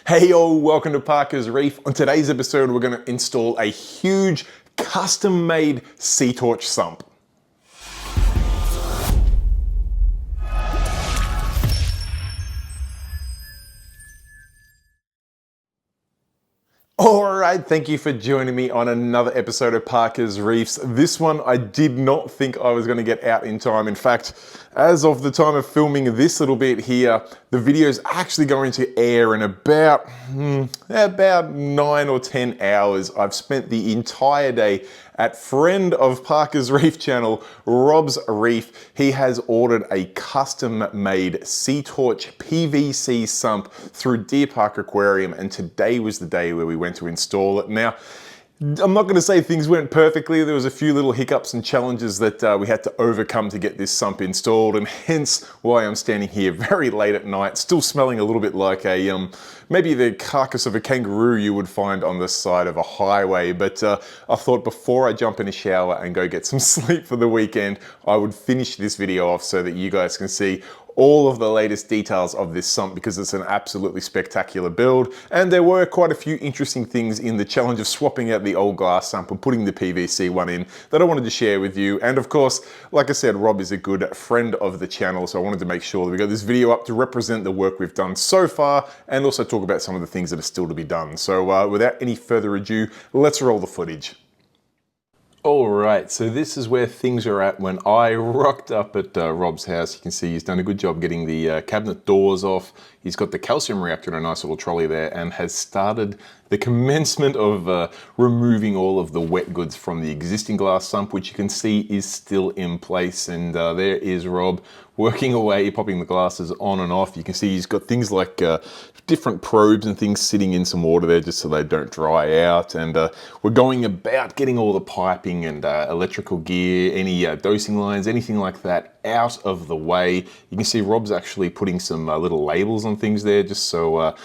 Hey yo, welcome to Parker's Reef. On today's episode, we're going to install a huge custom-made SeaTorch sump. Alright, thank you for joining me on another episode of Parker's Reefs. This one I did not think I was going to get out in time. In fact, as of the time of filming this little bit here, the video is actually going to air in about 9 or 10 hours. I've spent the entire day at friend of Parker's Reef channel, Rob's Reef. He has ordered a custom-made SeaTorch PVC sump through Deer Park Aquarium, and today was the day where we went to install it. Now, I'm not going to say things went perfectly. There was a few little hiccups and challenges that we had to overcome to get this sump installed, and hence why I'm standing here very late at night, still smelling a little bit like a maybe the carcass of a kangaroo you would find on the side of a highway. But I thought before I jump in a shower and go get some sleep for the weekend, I would finish this video off so that you guys can see all of the latest details of this sump, because it's an absolutely spectacular build. And there were quite a few interesting things in the challenge of swapping out the old glass sump and putting the PVC one in that I wanted to share with you. And of course, like I said, Rob is a good friend of the channel, so I wanted to make sure that we got this video up to represent the work we've done so far and also talk about some of the things that are still to be done. So without any further ado, let's roll the footage. Alright, so this is where things are at when I rocked up at Rob's house. You can see he's done a good job getting the cabinet doors off. He's got the calcium reactor in a nice little trolley there and has started the commencement of removing all of the wet goods from the existing glass sump, which you can see is still in place. And there is Rob working away, popping the glasses on and off. You can see he's got things like different probes and things sitting in some water there just so they don't dry out. And we're going about getting all the piping and electrical gear, any dosing lines, anything like that out of the way. You can see Rob's actually putting some little labels on things there just so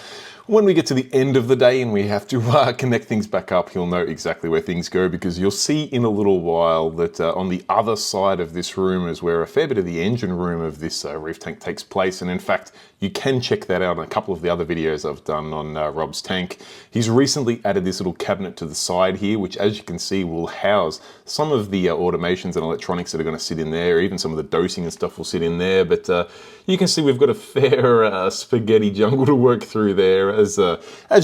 when we get to the end of the day and we have to connect things back up, he'll know exactly where things go, because you'll see in a little while that on the other side of this room is where a fair bit of the engine room of this reef tank takes place. And in fact, you can check that out in a couple of the other videos I've done on Rob's tank. He's recently added this little cabinet to the side here, which as you can see will house some of the automations and electronics that are going to sit in there. Even some of the dosing and stuff will sit in there. But you can see we've got a fair spaghetti jungle to work through there. As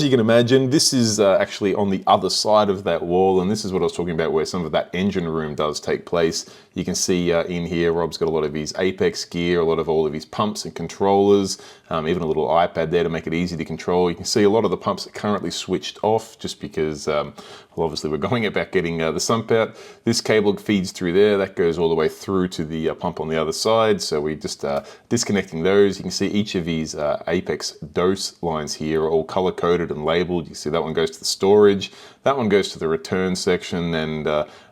you can imagine, this is actually on the other side of that wall, and this is what I was talking about where some of that engine room does take place. You can see in here Rob's got a lot of his Apex gear, a lot of all of his pumps and controllers, even a little iPad there to make it easy to control. You can see a lot of the pumps are currently switched off just because well, obviously we're going about getting the sump out. This cable feeds through there, that goes all the way through to the pump on the other side, so we just disconnecting those. You can see each of these Apex dose lines here are all color coded and labeled. You can see that one goes to the storage, that one goes to the return section, and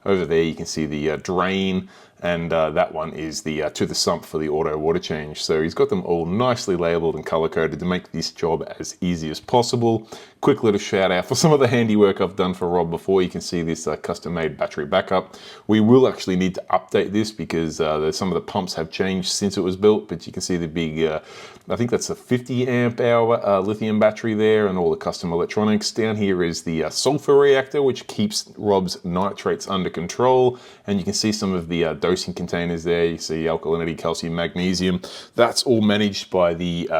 over there you can see the drain, and that one is the to the sump for the auto water change. So he's got them all nicely labeled and color coded to make this job as easy as possible. Quick little shout out for some of the handiwork I've done for Rob before. You can see this custom made battery backup. We will actually need to update this because some of the pumps have changed since it was built, but you can see the big I think that's a 50 amp hour lithium battery there, and all the custom electronics. Down here is the sulfur reactor, which keeps Rob's nitrates under control, and you can see some of the dosing containers there. You see alkalinity, calcium, magnesium. That's all managed by the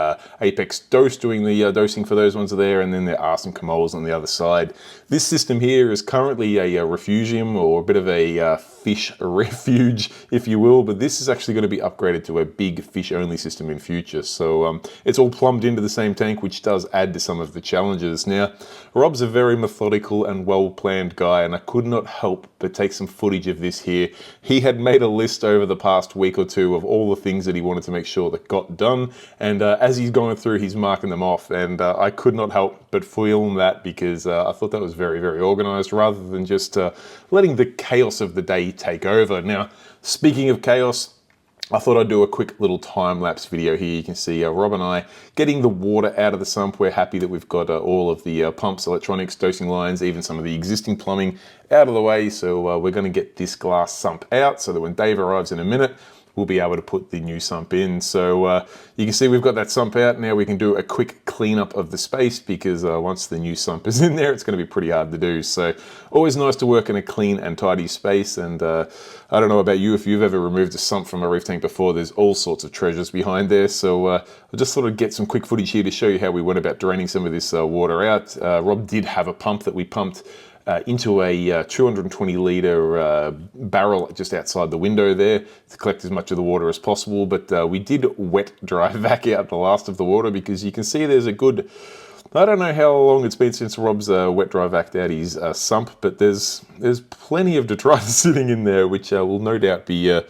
Apex Dose doing the dosing for those ones there, and then there are some Camoles on the other side. This system here is currently a refugium, or a bit of a fish refuge, if you will, but this is actually going to be upgraded to a big fish-only system in future. So it's all plumbed into the same tank, which does add to some of the challenges. Now, Rob's a very methodical and well-planned guy, and I could not help but take some footage of this here. He had made a list over the past week or two of all the things that he wanted to make sure that got done, and as he's going through, he's marking them off, and I could not help but film that because I thought that was very, very organized, rather than just letting the chaos of the day take over. Now, speaking of chaos, I thought I'd do a quick little time-lapse video here. You can see Rob and I getting the water out of the sump. We're happy that we've got all of the pumps, electronics, dosing lines, even some of the existing plumbing out of the way. So we're going to get this glass sump out so that when Dave arrives in a minute, we'll be able to put the new sump in. So you can see we've got that sump out. Now we can do a quick cleanup of the space, because once the new sump is in there, it's going to be pretty hard to do. So always nice to work in a clean and tidy space. And I don't know about you, if you've ever removed a sump from a reef tank before, there's all sorts of treasures behind there. So I just thought I'd get some quick footage here to show you how we went about draining some of this water out. Rob did have a pump that we pumped into a 220 litre barrel just outside the window there to collect as much of the water as possible. But we did wet dry vac out the last of the water, because you can see there's a good, I don't know how long it's been since Rob's wet dry vac'd out his sump, but there's plenty of detritus sitting in there, which will no doubt be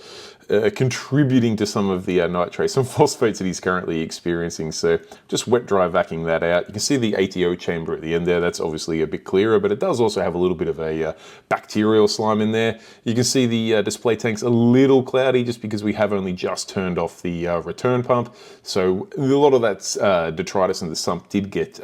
contributing to some of the nitrates and phosphates that he's currently experiencing. So just wet dry vacuuming that out. You can see the ATO chamber at the end there. That's obviously a bit clearer, but it does also have a little bit of a bacterial slime in there. You can see the display tank's a little cloudy just because we have only just turned off the return pump. So a lot of that detritus in the sump did get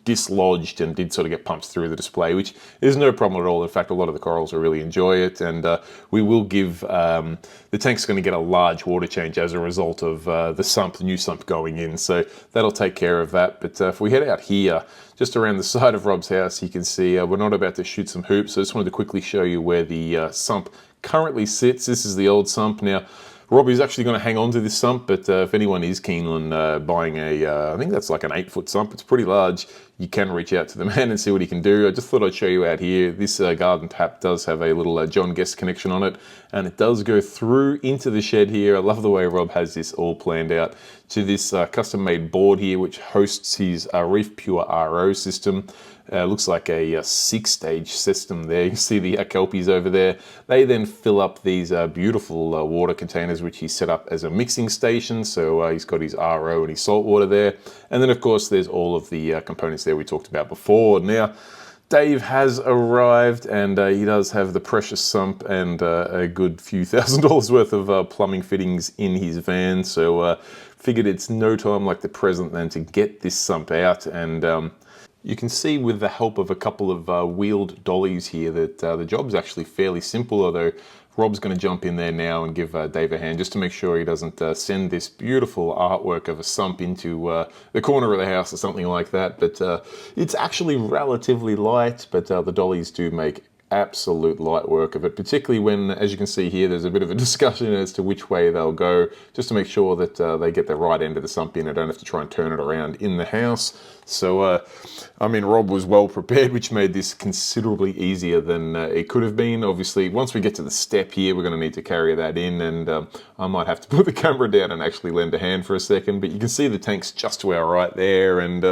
dislodged and did sort of get pumped through the display, which is no problem at all. In fact, a lot of the corals will really enjoy it, and we will give, the tank's going to get a large water change as a result of the new sump going in, so that'll take care of that. But if we head out here, just around the side of Rob's house, you can see we're not about to shoot some hoops, so I just wanted to quickly show you where the sump currently sits. This is the old sump. Now, Robbie's actually going to hang on to this sump, but if anyone is keen on buying I think that's like an 8-foot sump, it's pretty large, you can reach out to the man and see what he can do. I just thought I'd show you out here. This garden tap does have a little John Guest connection on it, and it does go through into the shed here. I love the way Rob has this all planned out to this custom-made board here, which hosts his Reef Pure RO system. Looks like a 6-stage system there. You see the kelpies over there. They then fill up these beautiful water containers, which he set up as a mixing station. So he's got his RO and his salt water there. And then, of course, there's all of the components there we talked about before. Now, Dave has arrived, and he does have the precious sump and a good few $1,000s worth of plumbing fittings in his van. So figured it's no time like the present then to get this sump out. And you can see with the help of a couple of wheeled dollies here that the job's actually fairly simple, although Rob's going to jump in there now and give Dave a hand just to make sure he doesn't send this beautiful artwork of a sump into the corner of the house or something like that. But it's actually relatively light, but the dollies do make absolute light work of it, particularly when, as you can see here, there's a bit of a discussion as to which way they'll go, just to make sure that they get the right end of the sump in. I don't have to try and turn it around in the house. So, I mean, Rob was well prepared, which made this considerably easier than it could have been. Obviously, once we get to the step here, we're going to need to carry that in, and I might have to put the camera down and actually lend a hand for a second, but you can see the tank's just to our right there, and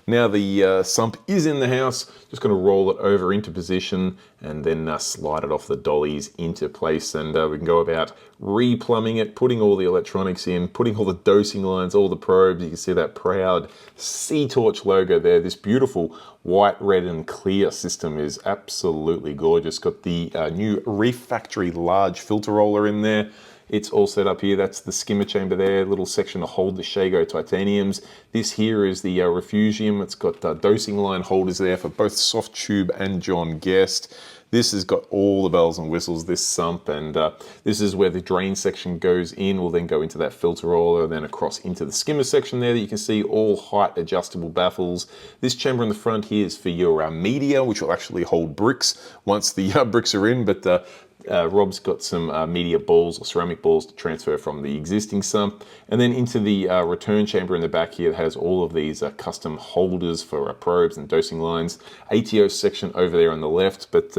now the sump is in the house. Just going to roll it over into position and then slide it off the dollies into place, and we can go about re-plumbing it, putting all the electronics in, putting all the dosing lines, all the probes. You can see that proud SeaTorch logo there. This beautiful white, red and clear system is absolutely gorgeous. Got the new Reef Factory large filter roller in there. It's all set up here. That's the skimmer chamber there, little section to hold the Shago titaniums. This here is the refugium. It's got dosing line holders there for both soft tube and John Guest. This has got all the bells and whistles, this sump, and this is where the drain section goes in. We'll then go into that filter roller, then across into the skimmer section there that you can see all height adjustable baffles. This chamber in the front here is for your media, which will actually hold bricks once the bricks are in, but Rob's got some media balls or ceramic balls to transfer from the existing sump, and then into the return chamber in the back here that has all of these custom holders for probes and dosing lines. ATO section over there on the left, but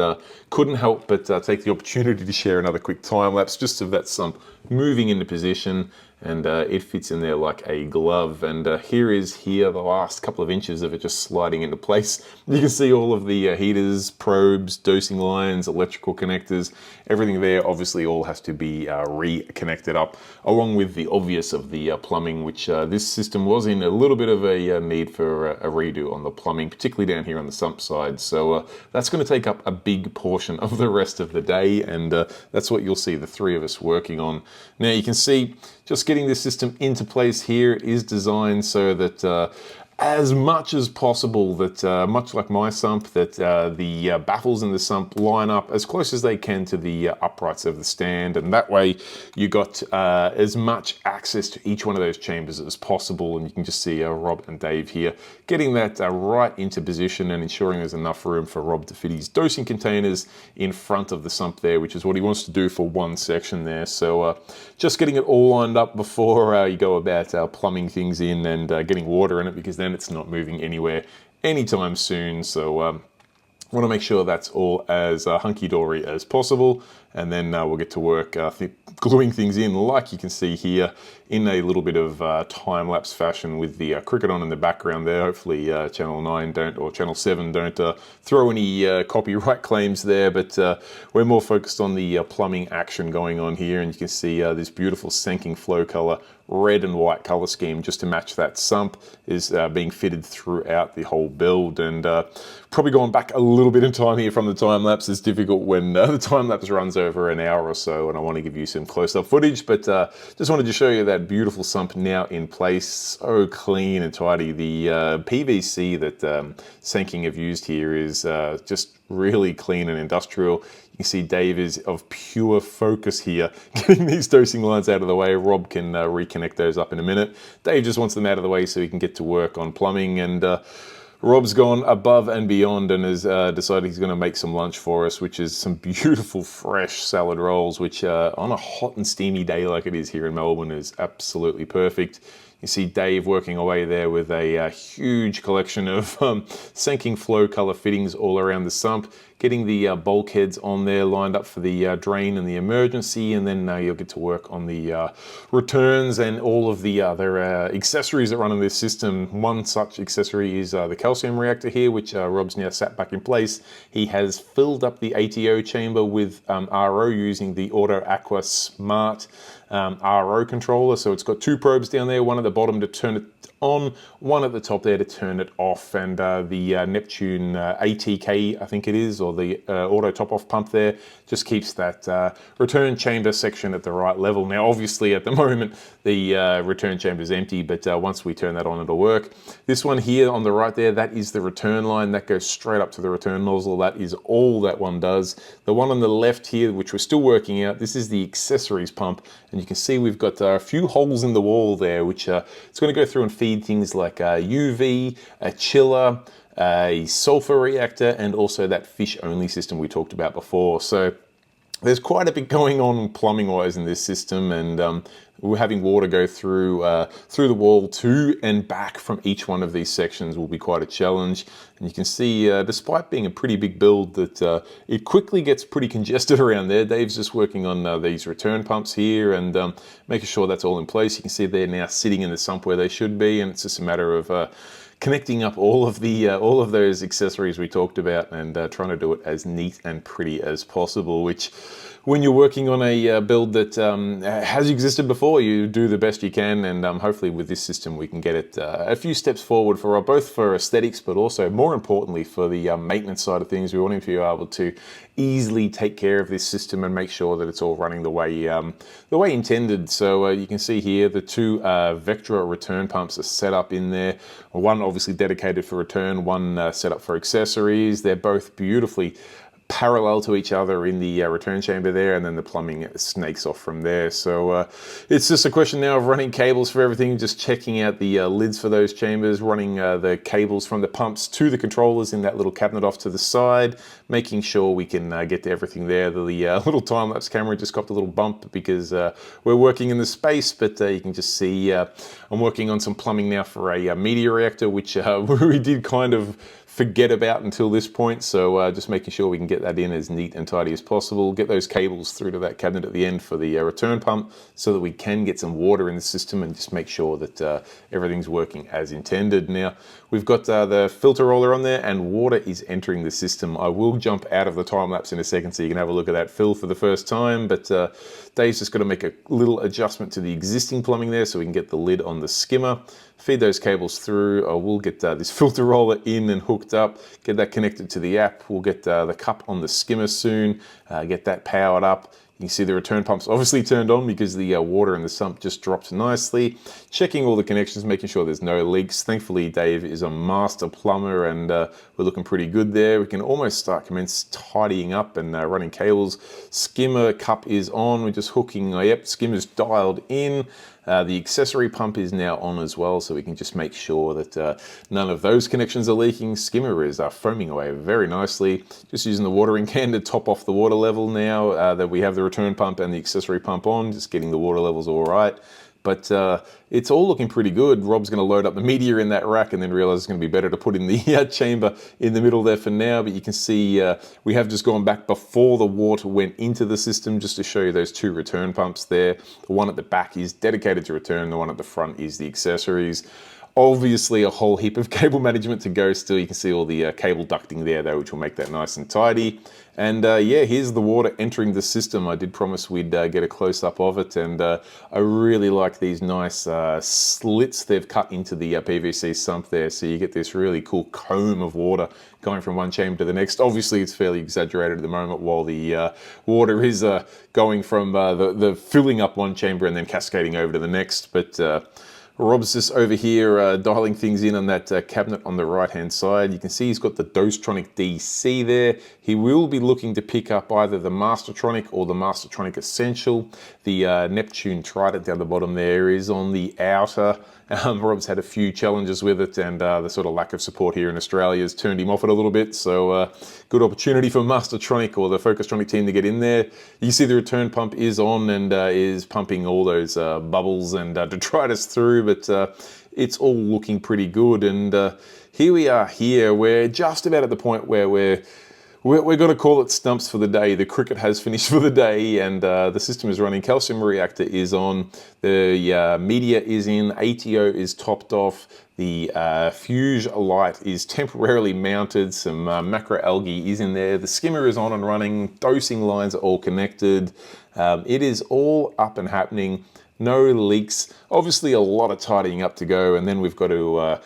couldn't help but take the opportunity to share another quick time lapse just of that sump moving into position, and it fits in there like a glove. And here the last couple of inches of it just sliding into place. You can see all of the heaters, probes, dosing lines, electrical connectors, everything there obviously all has to be reconnected up, along with the obvious of the plumbing, which this system was in a little bit of a need for a redo on the plumbing, particularly down here on the sump side. So that's going to take up a big portion of the rest of the day, and that's what you'll see the three of us working on. Now you can see just getting this system into place here is designed so that as much as possible that, much like my sump, that the baffles in the sump line up as close as they can to the uprights of the stand, and that way you got as much access to each one of those chambers as possible. And you can just see Rob and Dave here getting that right into position and ensuring there's enough room for Rob to fit his dosing containers in front of the sump there, which is what he wants to do for one section there. So just getting it all lined up before you go about plumbing things in and getting water in it, because then it's not moving anywhere anytime soon. So want to make sure that's all as hunky-dory as possible, and then we'll get to work gluing things in, like you can see here, in a little bit of time-lapse fashion with the cricket on in the background there. Hopefully Channel 9 don't, or Channel 7 don't throw any copyright claims there, but we're more focused on the plumbing action going on here, and you can see this beautiful sinking flow color, red and white color scheme, just to match that sump, is being fitted throughout the whole build. And probably going back a little bit in time here from the time lapse. It's difficult when the time lapse runs over an hour or so, and I want to give you some close-up footage, but just wanted to show you that beautiful sump now in place, so clean and tidy. The PVC that Sanking have used here is just really clean and industrial. You can see Dave is of pure focus here, getting these dosing lines out of the way. Rob can reconnect those up in a minute. Dave just wants them out of the way so he can get to work on plumbing, and Rob's gone above and beyond and has decided he's going to make some lunch for us, which is some beautiful fresh salad rolls, which on a hot and steamy day like it is here in Melbourne is absolutely perfect. You see Dave working away there with a huge collection of sinking flow color fittings all around the sump, getting the bulkheads on there lined up for the drain and the emergency, and then you'll get to work on the returns and all of the other accessories that run in this system. One such accessory is the calcium reactor here, which Rob's now sat back in place. He has filled up the ATO chamber with RO using the Auto Aqua Smart RO controller. So it's got two probes down there, one at the bottom to turn it on, one at the top there to turn it off, and the Neptune ATK, I think it is, or the auto top-off pump there, just keeps that return chamber section at the right level. Now, obviously, at the moment, the return chamber is empty, but once we turn that on, it'll work. This one here on the right there, that is the return line. That goes straight up to the return nozzle. That is all that one does. The one on the left here, which we're still working out, this is the accessories pump, and you can see we've got a few holes in the wall there, which it's going to go through and feed things like UV, a chiller, a sulfur reactor, and also that fish only system we talked about before. So there's quite a bit going on plumbing wise in this system, and we're having water go through the wall to and back from each one of these sections will be quite a challenge. And you can see, despite being a pretty big build, that it quickly gets pretty congested around there. Dave's just working on these return pumps here and making sure that's all in place. You can see they're now sitting in the sump where they should be, and it's just a matter of connecting up all of those accessories we talked about, and trying to do it as neat and pretty as possible, which, when you're working on a build that has existed before, you do the best you can, and hopefully with this system we can get it a few steps forward for both for aesthetics, but also more importantly for the maintenance side of things. We want to be able to easily take care of this system and make sure that it's all running the way intended. So you can see here the two Vectra return pumps are set up in there. One obviously dedicated for return, one set up for accessories. They're both beautifully parallel to each other in the return chamber there, and then the plumbing snakes off from there. So it's just a question now of running cables for everything, just checking out the lids for those chambers, running the cables from the pumps to the controllers in that little cabinet off to the side, making sure we can get to everything there. The little time-lapse camera just got a little bump because we're working in the space, but you can just see I'm working on some plumbing now for a media reactor, which we did kind of forget about until this point. So just making sure we can get that in as neat and tidy as possible, get those cables through to that cabinet at the end for the return pump so that we can get some water in the system, and just make sure that everything's working as intended. Now, we've got the filter roller on there and water is entering the system. I will jump out of the time lapse in a second so you can have a look at that fill for the first time, but Dave's just got to make a little adjustment to the existing plumbing there so we can get the lid on the skimmer, feed those cables through. We'll get this filter roller in and hooked up, get that connected to the app. We'll get the cup on the skimmer soon, get that powered up, You can see the return pump's obviously turned on because the water in the sump just dropped nicely. Checking all the connections, making sure there's no leaks. Thankfully, Dave is a master plumber and we're looking pretty good there. We can almost commence tidying up and running cables. Skimmer cup is on. We're just hooking, yep, skimmer's dialed in. The accessory pump is now on as well, so we can just make sure that none of those connections are leaking. Skimmer is foaming away very nicely. Just using the watering can to top off the water level now that we have the return pump and the accessory pump on, just getting the water levels all right. But it's all looking pretty good. Rob's going to load up the media in that rack and then realize it's going to be better to put in the chamber in the middle there for now. But you can see we have just gone back before the water went into the system just to show you those two return pumps there. The one at the back is dedicated to return. The one at the front is the accessories. Obviously a whole heap of cable management to go still. You can see all the cable ducting there though, which will make that nice and tidy. And yeah, here's the water entering the system. I did promise we'd get a close-up of it, and I really like these nice slits they've cut into the PVC sump there, so you get this really cool comb of water going from one chamber to the next. Obviously it's fairly exaggerated at the moment while the water is going from the filling up one chamber and then cascading over to the next, but Rob's just over here dialing things in on that cabinet on the right hand side. You can see he's got the Dosetronic DC there. He will be looking to pick up either the Mastertronic or the Mastertronic Essential. The Neptune Trident down the bottom there is on the outer. Rob's had a few challenges with it, and the sort of lack of support here in Australia has turned him off it a little bit, so good opportunity for Mastertronic or the Focustronic team to get in there. You see the return pump is on and is pumping all those bubbles and detritus through, but it's all looking pretty good. And here we are here. We're just about at the point where we're going to call it stumps for the day. The cricket has finished for the day, and the system is running. Calcium reactor is on. The media is in. ATO is topped off. The Fuge light is temporarily mounted. Some macroalgae is in there. The skimmer is on and running. Dosing lines are all connected. It is all up and happening. No leaks. Obviously a lot of tidying up to go, and then we've got to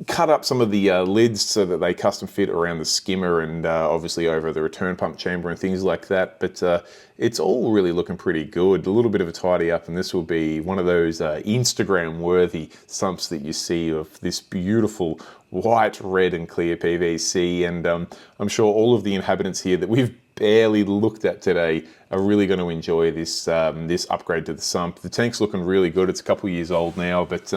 cut up some of the lids so that they custom fit around the skimmer and obviously over the return pump chamber and things like that. But it's all really looking pretty good. A little bit of a tidy up, and this will be one of those Instagram worthy sumps that you see of this beautiful white, red and clear PVC. And I'm sure all of the inhabitants here that we've barely looked at today are really going to enjoy this this upgrade to the sump. The tank's looking really good. It's a couple years old now, but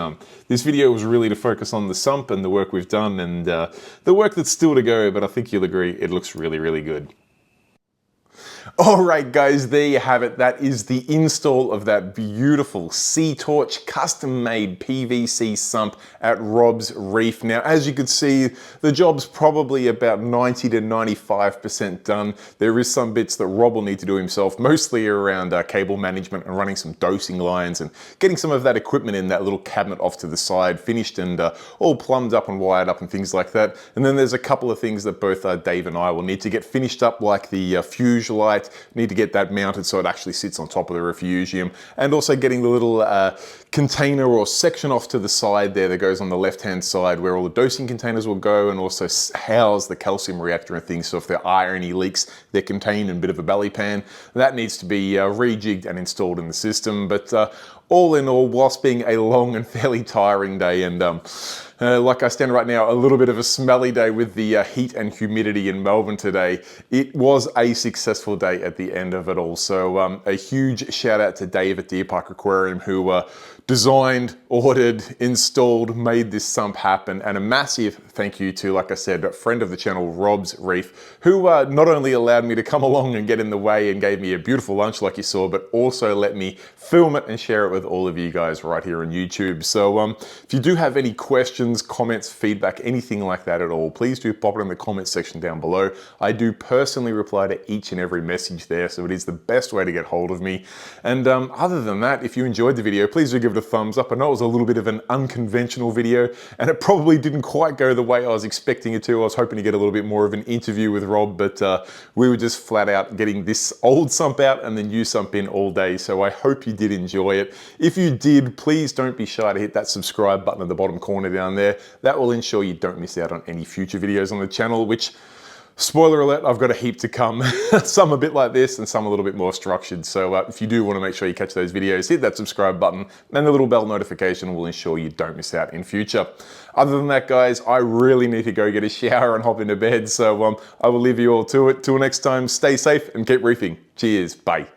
this video was really to focus on the sump and the work we've done and the work that's still to go, but I think you'll agree it looks really, really good. Alright guys, there you have it. That is the install of that beautiful SeaTorch custom-made PVC sump at Rob's Reef. Now, as you can see, the job's probably about 90 to 95% done. There is some bits that Rob will need to do himself, mostly around cable management and running some dosing lines and getting some of that equipment in that little cabinet off to the side finished and all plumbed up and wired up and things like that. And then there's a couple of things that both Dave and I will need to get finished up, like the Fuge light. Need to get that mounted so it actually sits on top of the refugium, and also getting the little container or section off to the side there that goes on the left hand side where all the dosing containers will go, and also house the calcium reactor and things, so if there are any leaks they're contained in a bit of a belly pan. That needs to be rejigged and installed in the system. But all in all, whilst being a long and fairly tiring day, and like I stand right now, a little bit of a smelly day with the heat and humidity in Melbourne today, it was a successful day at the end of it all. So a huge shout out to Dave at Deer Park Aquarium, who designed, ordered, installed, made this sump happen, and a massive thank you to, like I said, a friend of the channel, Rob's Reef, who not only allowed me to come along and get in the way and gave me a beautiful lunch like you saw, but also let me film it and share it with all of you guys right here on YouTube. So if you do have any questions, comments, feedback, anything like that at all, please do pop it in the comments section down below. I do personally reply to each and every message there, so it is the best way to get hold of me. And other than that, if you enjoyed the video, please do give it a thumbs up. I know it was a little bit of an unconventional video, and it probably didn't quite go the way I was expecting it to. I was hoping to get a little bit more of an interview with Rob, but we were just flat out getting this old sump out and the new sump in all day, so I hope you did enjoy it. If you did, please don't be shy to hit that subscribe button at the bottom corner down there. That will ensure you don't miss out on any future videos on the channel, which Spoiler alert, I've got a heap to come. Some a bit like this and some a little bit more structured. So if you do want to make sure you catch those videos, hit that subscribe button and the little bell notification will ensure you don't miss out in future. Other than that, guys, I really need to go get a shower and hop into bed. So I will leave you all to it. Till next time, stay safe and keep reefing. Cheers, bye.